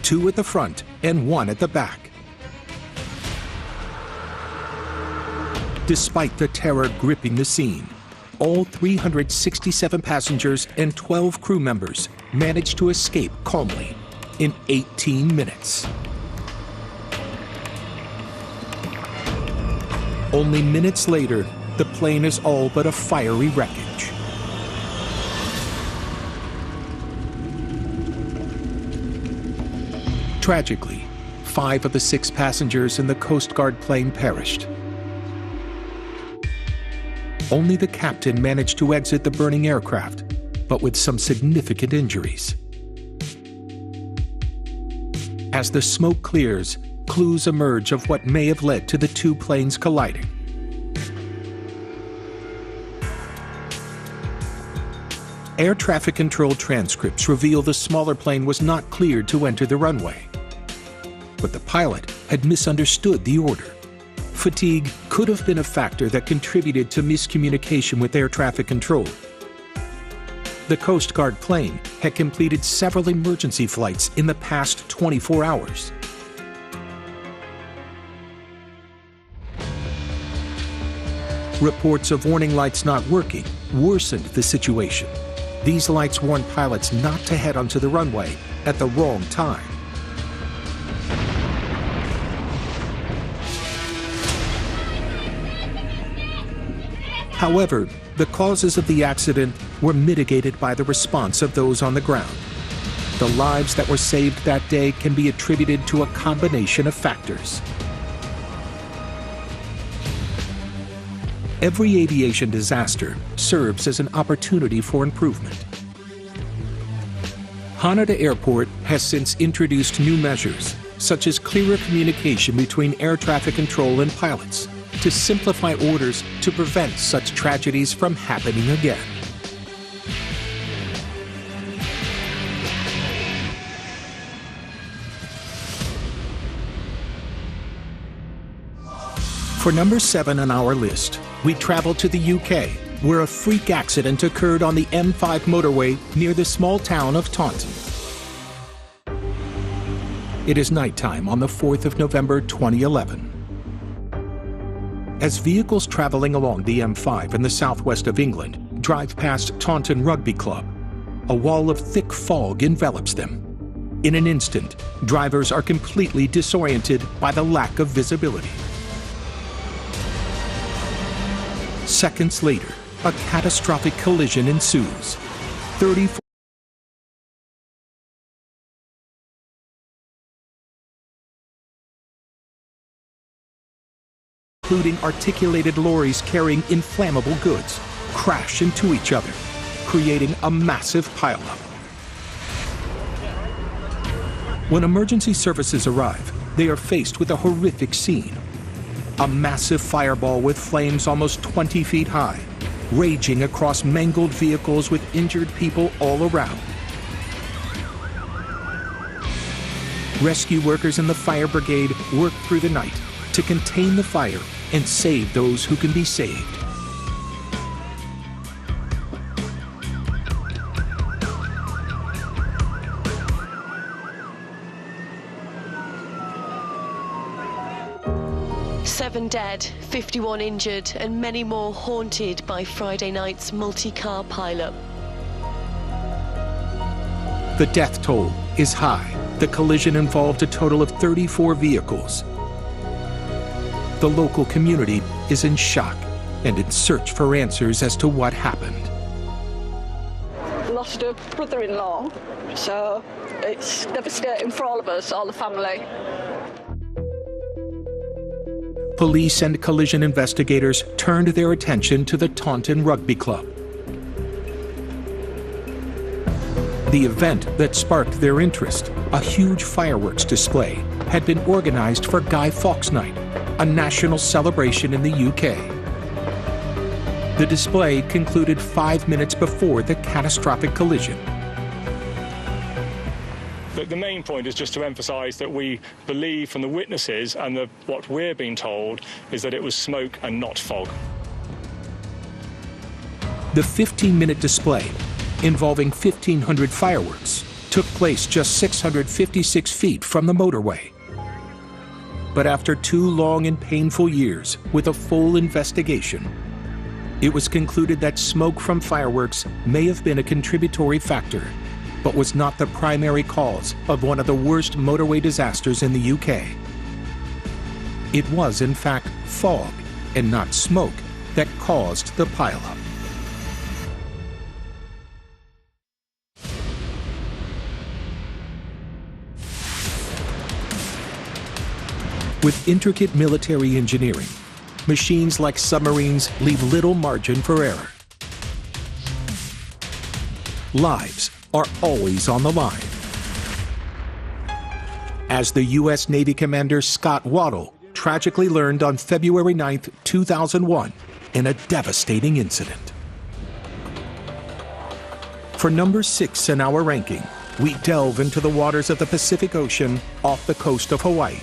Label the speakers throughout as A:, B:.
A: 2 at the front and 1 at the back. Despite the terror gripping the scene, all 367 passengers and 12 crew members managed to escape calmly in 18 minutes. Only minutes later, the plane is all but a fiery wreckage. Tragically, 5 of the 6 passengers in the Coast Guard plane perished. Only the captain managed to exit the burning aircraft, but with some significant injuries. As the smoke clears, clues emerge of what may have led to the 2 planes colliding. Air traffic control transcripts reveal the smaller plane was not cleared to enter the runway. But the pilot had misunderstood the order. Fatigue could have been a factor that contributed to miscommunication with air traffic control. The Coast Guard plane had completed several emergency flights in the past 24 hours. Reports of warning lights not working worsened the situation. These lights warned pilots not to head onto the runway at the wrong time. However, the causes of the accident were mitigated by the response of those on the ground. The lives that were saved that day can be attributed to a combination of factors. Every aviation disaster serves as an opportunity for improvement. Haneda Airport has since introduced new measures, such as clearer communication between air traffic control and pilots, to simplify orders to prevent such tragedies from happening again. For number 7 on our list, we travel to the UK, where a freak accident occurred on the M5 motorway near the small town of Taunton. It is nighttime on the 4th of November 2011. As vehicles traveling along the M5 in the southwest of England drive past Taunton Rugby Club, a wall of thick fog envelops them. In an instant, drivers are completely disoriented by the lack of visibility. Seconds later, a catastrophic collision ensues. 34 including articulated lorries carrying inflammable goods, crash into each other, creating a massive pileup. When emergency services arrive, they are faced with a horrific scene. A massive fireball with flames almost 20 feet high, raging across mangled vehicles with injured people all around. Rescue workers and the fire brigade work through the night to contain the fire and save those who can be saved.
B: Seven dead, 51 injured, and many more haunted by Friday night's multi-car pileup.
A: The death toll is high. The collision involved a total of 34 vehicles. The local community is in shock and in search for answers as to what happened.
C: Lost a brother-in-law, so it's devastating for all of us, all the family.
A: Police and collision investigators turned their attention to the Taunton Rugby Club. The event that sparked their interest, a huge fireworks display, had been organized for Guy Fawkes Night, a national celebration in the UK. The display concluded 5 minutes before the catastrophic collision.
D: The main point is just to emphasise that we believe from the witnesses and what we're being told is that it was smoke and not fog.
A: The 15-minute display, involving 1,500 fireworks, took place just 656 feet from the motorway. But after 2 long and painful years with a full investigation, it was concluded that smoke from fireworks may have been a contributory factor, but was not the primary cause of one of the worst motorway disasters in the UK. It was, in fact, fog and not smoke that caused the pileup. With intricate military engineering, machines like submarines leave little margin for error. Lives are always on the line. As the U.S. Navy Commander Scott Waddell tragically learned on February 9, 2001, in a devastating incident. For number 6 in our ranking, we delve into the waters of the Pacific Ocean off the coast of Hawaii,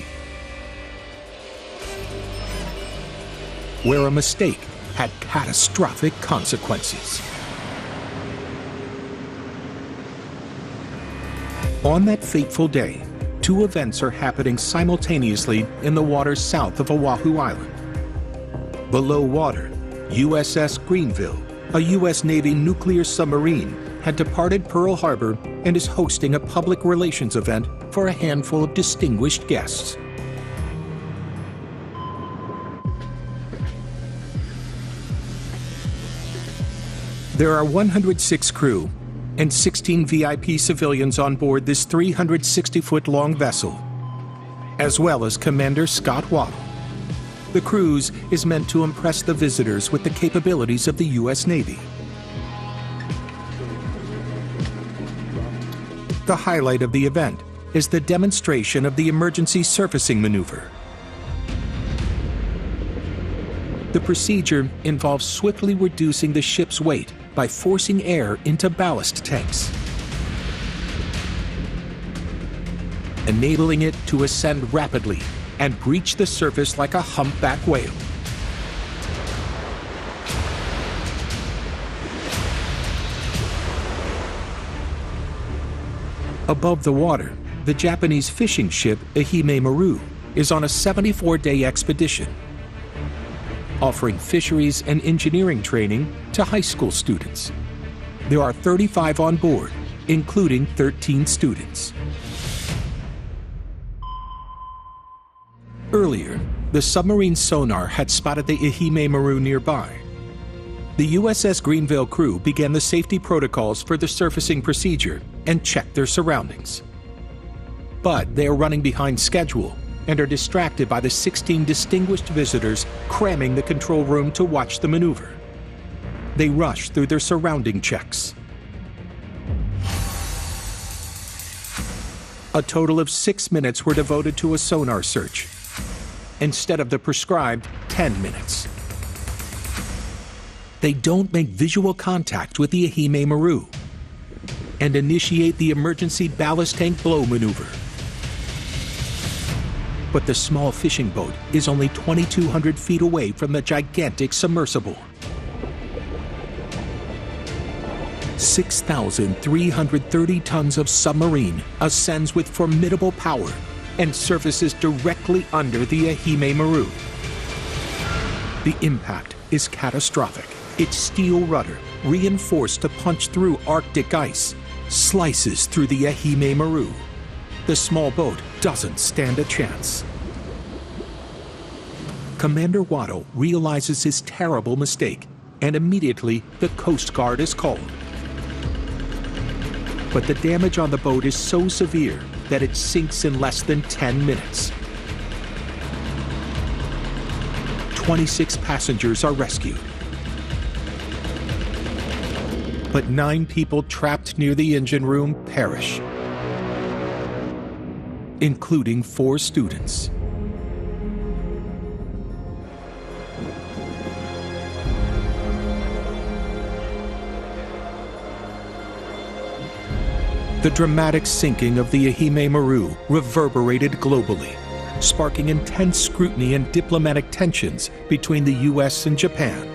A: where a mistake had catastrophic consequences. On that fateful day, 2 events are happening simultaneously in the waters south of Oahu Island. Below water, USS Greenville, a U.S. Navy nuclear submarine, had departed Pearl Harbor and is hosting a public relations event for a handful of distinguished guests. There are 106 crew and 16 VIP civilians on board this 360-foot-long vessel, as well as Commander Scott Waddell. The cruise is meant to impress the visitors with the capabilities of the U.S. Navy. The highlight of the event is the demonstration of the emergency surfacing maneuver. The procedure involves swiftly reducing the ship's weight by forcing air into ballast tanks, enabling it to ascend rapidly and breach the surface like a humpback whale. Above the water, the Japanese fishing ship Ehime Maru is on a 74-day expedition, offering fisheries and engineering training to high school students. There are 35 on board, including 13 students. Earlier, the submarine sonar had spotted the Ehime Maru nearby. The USS Greenville crew began the safety protocols for the surfacing procedure and checked their surroundings. But they are running behind schedule and are distracted by the 16 distinguished visitors cramming the control room to watch the maneuver. They rush through their surrounding checks. A total of 6 minutes were devoted to a sonar search, instead of the prescribed 10 minutes. They don't make visual contact with the Ehime Maru and initiate the emergency ballast tank blow maneuver. But the small fishing boat is only 2,200 feet away from the gigantic submersible. 6,330 tons of submarine ascends with formidable power and surfaces directly under the Ehime Maru. The impact is catastrophic. Its steel rudder, reinforced to punch through Arctic ice, slices through the Ehime Maru. The small boat doesn't stand a chance. Commander Waddell realizes his terrible mistake, and immediately the Coast Guard is called. But the damage on the boat is so severe that it sinks in less than 10 minutes. 26 passengers are rescued. But 9 people trapped near the engine room perish, including 4 students. The dramatic sinking of the Ehime Maru reverberated globally, sparking intense scrutiny and diplomatic tensions between the U.S. and Japan.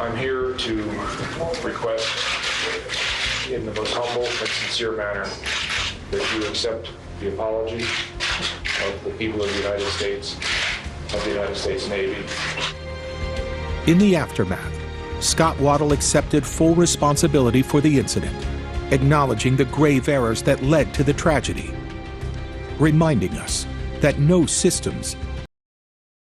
E: I'm here to request in the most humble and sincere manner that you accept the apology of the people of the United States, of the United States Navy.
A: In the aftermath, Scott Waddle accepted full responsibility for the incident, acknowledging the grave errors that led to the tragedy, reminding us that no systems